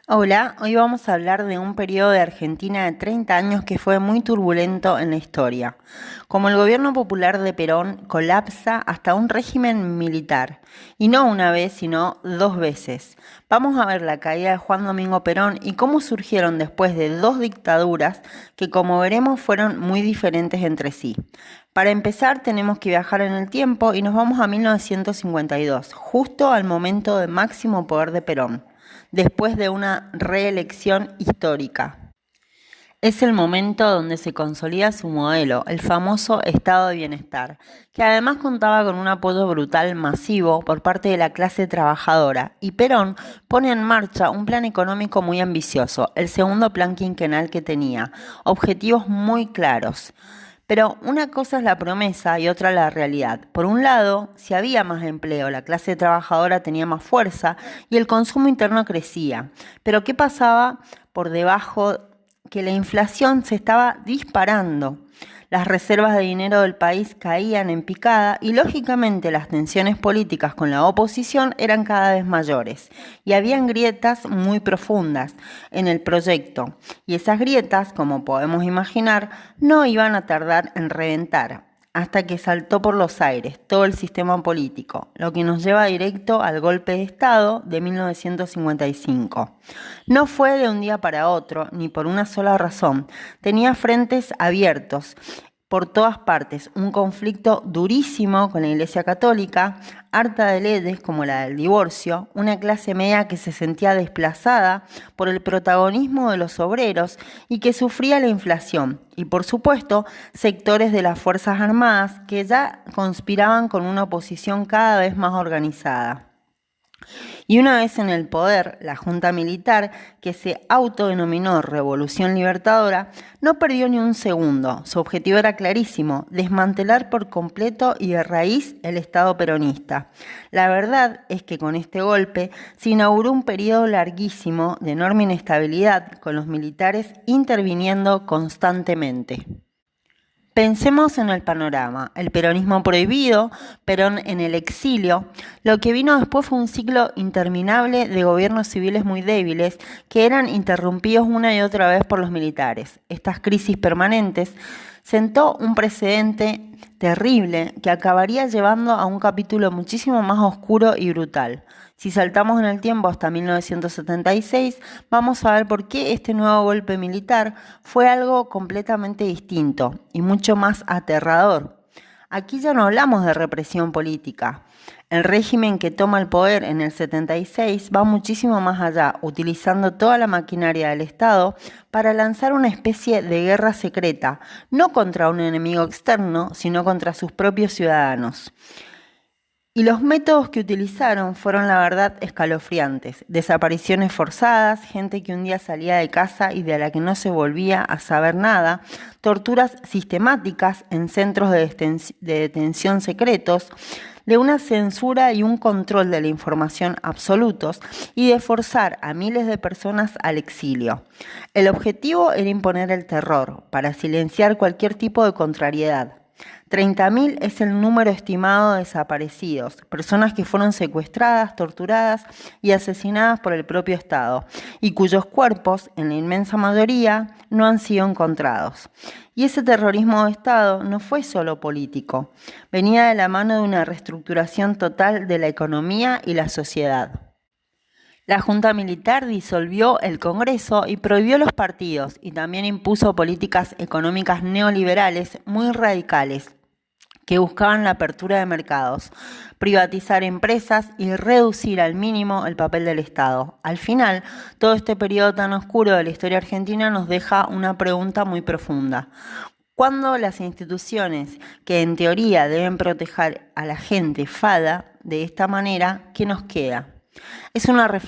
Hola, hoy vamos a hablar de un periodo de Argentina de 30 años que fue muy turbulento en la historia. Como el gobierno popular de Perón colapsa hasta un régimen militar, y no una vez, sino dos veces. Vamos a ver la caída de Juan Domingo Perón y cómo surgieron después de dos dictaduras que, como veremos, fueron muy diferentes entre sí. Para empezar, tenemos que viajar en el tiempo y nos vamos a 1952, justo al momento de máximo poder de Perón, después de una reelección histórica. Es el momento donde se consolida su modelo, el famoso estado de bienestar, que además contaba con un apoyo brutal masivo por parte de la clase trabajadora, y Perón pone en marcha un plan económico muy ambicioso, el segundo plan quinquenal que tenía, objetivos muy claros. Pero una cosa es la promesa y otra la realidad. Por un lado, si había más empleo, la clase trabajadora tenía más fuerza y el consumo interno crecía. Pero ¿qué pasaba por debajo? Que la inflación se estaba disparando. Las reservas de dinero del país caían en picada y lógicamente las tensiones políticas con la oposición eran cada vez mayores y habían grietas muy profundas en el proyecto. Y esas grietas, como podemos imaginar, no iban a tardar en reventar hasta que saltó por los aires todo el sistema político, lo que nos lleva directo al golpe de Estado de 1955. No fue de un día para otro, ni por una sola razón. Tenía frentes abiertos por todas partes, un conflicto durísimo con la Iglesia Católica, harta de leyes como la del divorcio, una clase media que se sentía desplazada por el protagonismo de los obreros y que sufría la inflación, y por supuesto sectores de las Fuerzas Armadas que ya conspiraban con una oposición cada vez más organizada. Y una vez en el poder, la Junta Militar, que se autodenominó Revolución Libertadora, no perdió ni un segundo. Su objetivo era clarísimo: desmantelar por completo y de raíz el Estado peronista. La verdad es que con este golpe se inauguró un periodo larguísimo de enorme inestabilidad, con los militares interviniendo constantemente. Pensemos en el panorama: el peronismo prohibido, Perón en el exilio. Lo que vino después fue un ciclo interminable de gobiernos civiles muy débiles que eran interrumpidos una y otra vez por los militares. Estas crisis permanentes sentó un precedente terrible que acabaría llevando a un capítulo muchísimo más oscuro y brutal. Si saltamos en el tiempo hasta 1976, vamos a ver por qué este nuevo golpe militar fue algo completamente distinto y mucho más aterrador. Aquí ya no hablamos de represión política. El régimen que toma el poder en el 76 va muchísimo más allá, utilizando toda la maquinaria del Estado para lanzar una especie de guerra secreta, no contra un enemigo externo, sino contra sus propios ciudadanos. Y los métodos que utilizaron fueron, la verdad, escalofriantes: desapariciones forzadas, gente que un día salía de casa y de la que no se volvía a saber nada, torturas sistemáticas en centros de detención secretos, de una censura y un control de la información absolutos, y de forzar a miles de personas al exilio. El objetivo era imponer el terror, para silenciar cualquier tipo de contrariedad. 30.000 es el número estimado de desaparecidos, personas que fueron secuestradas, torturadas y asesinadas por el propio Estado, y cuyos cuerpos, en la inmensa mayoría, no han sido encontrados. Y ese terrorismo de Estado no fue solo político, venía de la mano de una reestructuración total de la economía y la sociedad. La Junta Militar disolvió el Congreso y prohibió los partidos, y también impuso políticas económicas neoliberales muy radicales que buscaban la apertura de mercados, privatizar empresas y reducir al mínimo el papel del Estado. Al final, todo este periodo tan oscuro de la historia argentina nos deja una pregunta muy profunda: ¿cuándo las instituciones que en teoría deben proteger a la gente fallan de esta manera, qué nos queda? Es una reflexión